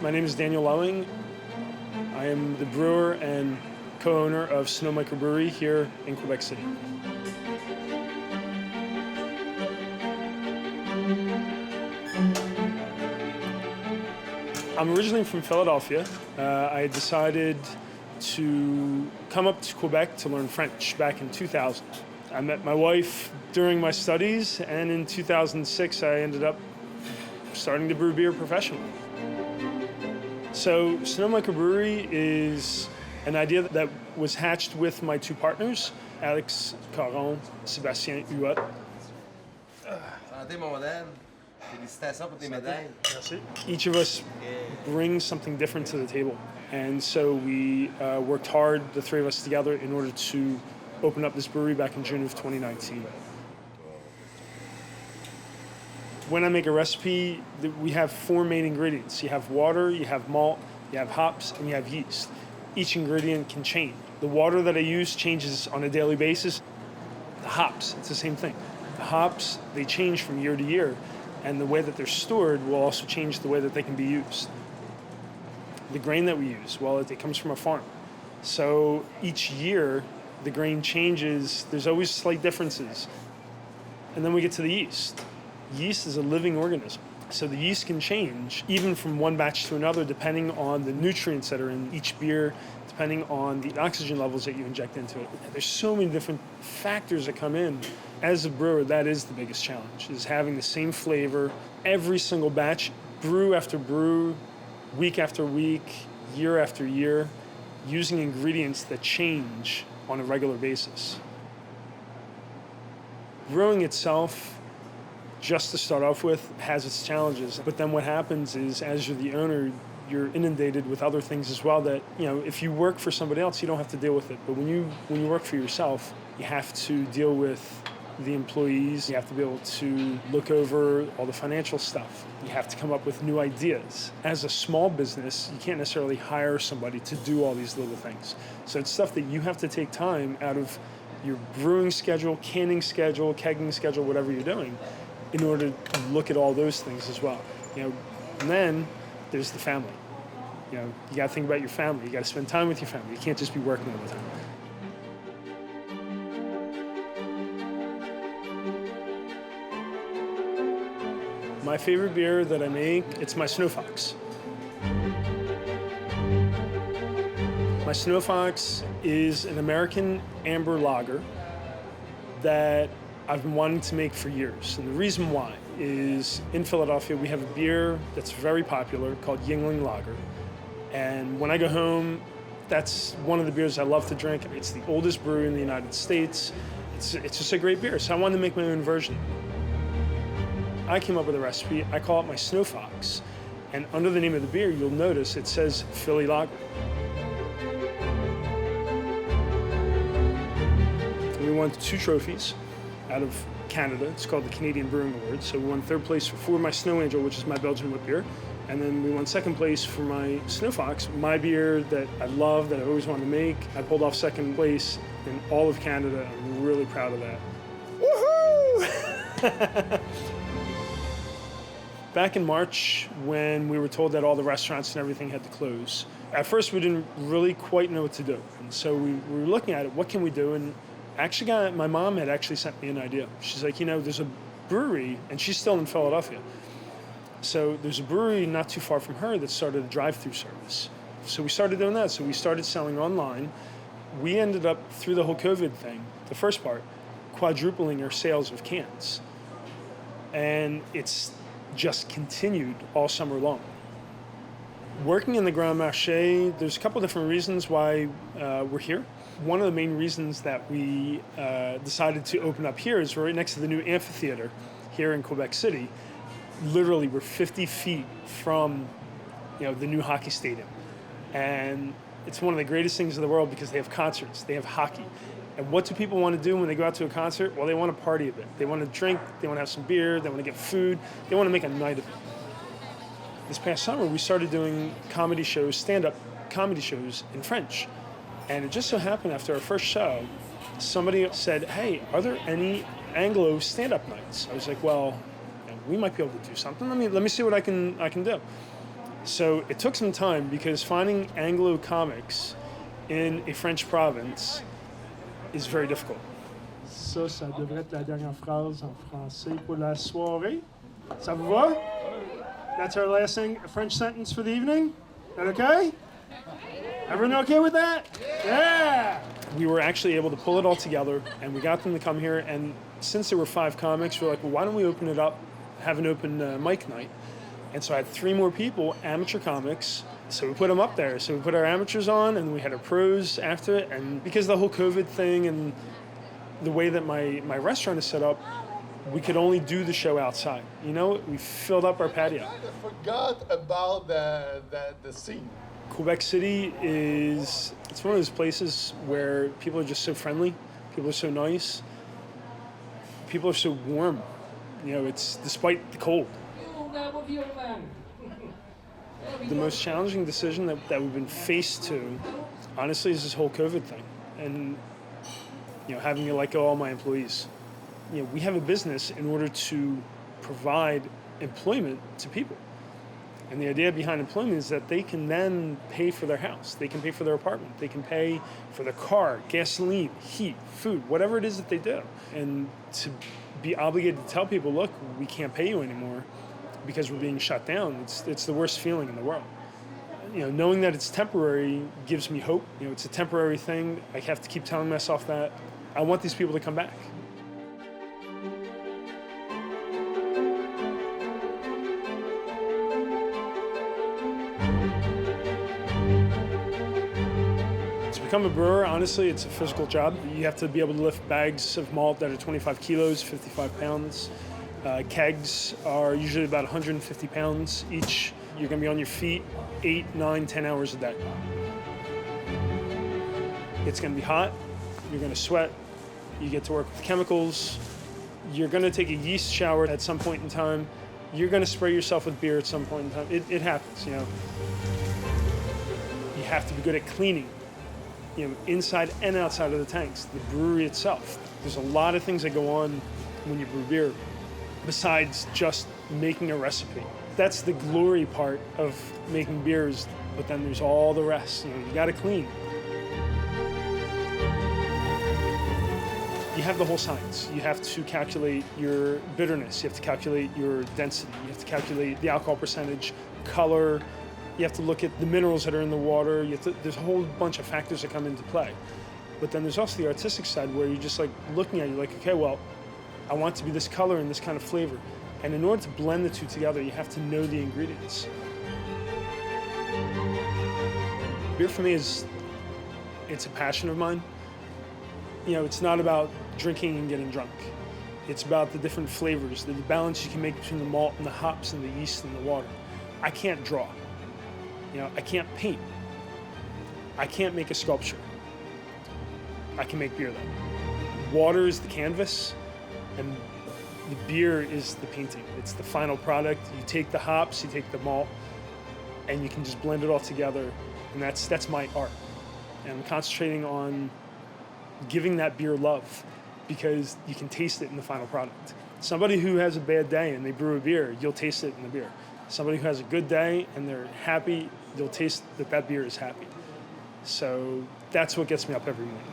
My name is Daniel Lowing. I am the brewer and co-owner of Seulement microbrewery here in Quebec City. I'm originally from Philadelphia. I decided to come up to Quebec to learn French back in 2000. I met my wife during my studies, and in 2006 I ended up starting to brew beer professionally. So Seulement microbrewery is an idea that was hatched with my two partners, Alex Caron, Sébastien Huot. Santé, mon dad. Félicitations pour tes médailles. Merci. Each of us brings something different to the table. And so we worked hard, the three of us together, in order to open up this brewery back in June of 2019. When I make a recipe, we have four main ingredients. You have water, you have malt, you have hops, and you have yeast. Each ingredient can change. The water that I use changes on a daily basis. The hops, it's the same thing. The hops, they change from year to year, and the way that they're stored will also change the way that they can be used. The grain that we use, well, it comes from a farm. So each year, the grain changes. There's always slight differences. And then we get to the yeast. Yeast is a living organism. So the yeast can change even from one batch to another depending on the nutrients that are in each beer, depending on the oxygen levels that you inject into it. There's so many different factors that come in. As a brewer, that is the biggest challenge, is having the same flavor every single batch, brew after brew, week after week, year after year, using ingredients that change on a regular basis. Brewing itself, just to start off with, has its challenges. But then what happens is, as you're the owner, you're inundated with other things as well that, if you work for somebody else, you don't have to deal with it. But when you work for yourself, you have to deal with the employees. You have to be able to look over all the financial stuff. You have to come up with new ideas. As a small business, you can't necessarily hire somebody to do all these little things. So it's stuff that you have to take time out of your brewing schedule, canning schedule, kegging schedule, whatever you're doing, in order to look at all those things as well. And then there's the family. You got to think about your family. You got to spend time with your family. You can't just be working all the time. My favorite beer that I make, it's my Snow Fox. My Snow Fox is an American amber lager that I've been wanting to make for years. And the reason why is in Philadelphia, we have a beer that's very popular called Yuengling Lager. And when I go home, that's one of the beers I love to drink. It's the oldest brewery in the United States. It's just a great beer. So I wanted to make my own version. I came up with a recipe. I call it my Snow Fox. And under the name of the beer, you'll notice it says Philly Lager. We won 2 trophies out of Canada. It's called the Canadian Brewing Awards. So we won 3rd place for my Snow Angel, which is my Belgian wheat beer. And then we won 2nd place for my Snow Fox, my beer that I love, that I always wanted to make. I pulled off 2nd place in all of Canada. I'm really proud of that. Woohoo! Back in March, when we were told that all the restaurants and everything had to close, at first we didn't really quite know what to do. And so we were looking at it, what can we do? And my mom had actually sent me an idea. She's like, there's a brewery, and she's still in Philadelphia. So there's a brewery not too far from her that started a drive-through service. So we started doing that. So we started selling online. We ended up, through the whole COVID thing, the first part, quadrupling our sales of cans. And it's just continued all summer long. Working in the Grand Marché, there's a couple different reasons why we're here. One of the main reasons that we decided to open up here is we're right next to the new amphitheater here in Quebec City. Literally, we're 50 feet from the new hockey stadium. And it's one of the greatest things in the world because they have concerts, they have hockey. And what do people want to do when they go out to a concert? Well, they want to party a bit. They want to drink, they want to have some beer, they want to get food, they want to make a night of it. This past summer, we started doing comedy shows, stand-up comedy shows in French. And it just so happened after our first show, somebody said, hey, are there any Anglo stand-up nights? I was like, well, we might be able to do something. Let me see what I can do. So it took some time because finding Anglo comics in a French province is very difficult. Ça devrait être la dernière phrase en français pour la soirée. Ça vous va? That's our last French sentence for the evening. Is that okay? Everyone okay with that? Yeah! We were actually able to pull it all together, and we got them to come here. And since there were 5 comics, we're like, well, why don't we open it up, have an open mic night? And so I had 3 more people, amateur comics. So we put them up there. So we put our amateurs on, and we had our pros after it. And because of the whole COVID thing and the way that my restaurant is set up, we could only do the show outside. You know, we filled up our patio. I forgot about the scene. Quebec City it's one of those places where people are just so friendly, people are so nice, people are so warm. You know, it's despite the cold. The most challenging decision that we've been faced to, honestly, is this whole COVID thing. And, you know, having to let go all my employees. You know, we have a business in order to provide employment to people. And the idea behind employment is that they can then pay for their house, they can pay for their apartment, they can pay for their car, gasoline, heat, food, whatever it is that they do. And to be obligated to tell people, look, we can't pay you anymore because we're being shut down, it's the worst feeling in the world. You know, knowing that it's temporary gives me hope. You know, it's a temporary thing. I have to keep telling myself that. I want these people to come back. To become a brewer, honestly, it's a physical job. You have to be able to lift bags of malt that are 25 kilos, 55 pounds. Kegs are usually about 150 pounds each. You're going to be on your feet 8, 9, 10 hours a day. It's going to be hot. You're going to sweat. You get to work with chemicals. You're going to take a yeast shower at some point in time. You're going to spray yourself with beer at some point in time. It happens, you know. You have to be good at cleaning, you know, inside and outside of the tanks, the brewery itself. There's a lot of things that go on when you brew beer besides just making a recipe. That's the glory part of making beers, but then there's all the rest. You know, you got to clean. You have the whole science. You have to calculate your bitterness. You have to calculate your density. You have to calculate the alcohol percentage, color. You have to look at the minerals that are in the water. There's a whole bunch of factors that come into play. But then there's also the artistic side where you're just like looking at it, you're like, okay, well, I want it to be this color and this kind of flavor. And in order to blend the two together, you have to know the ingredients. Beer for me it's a passion of mine. You know, it's not about drinking and getting drunk. It's about the different flavors, the balance you can make between the malt and the hops and the yeast and the water. I can't draw. You know, I can't paint. I can't make a sculpture. I can make beer though. Water is the canvas, and the beer is the painting. It's the final product. You take the hops, you take the malt, and you can just blend it all together, and that's my art. And I'm concentrating on giving that beer love because you can taste it in the final product. Somebody who has a bad day and they brew a beer, you'll taste it in the beer. Somebody who has a good day and they're happy, they'll taste that beer is happy. So that's what gets me up every morning.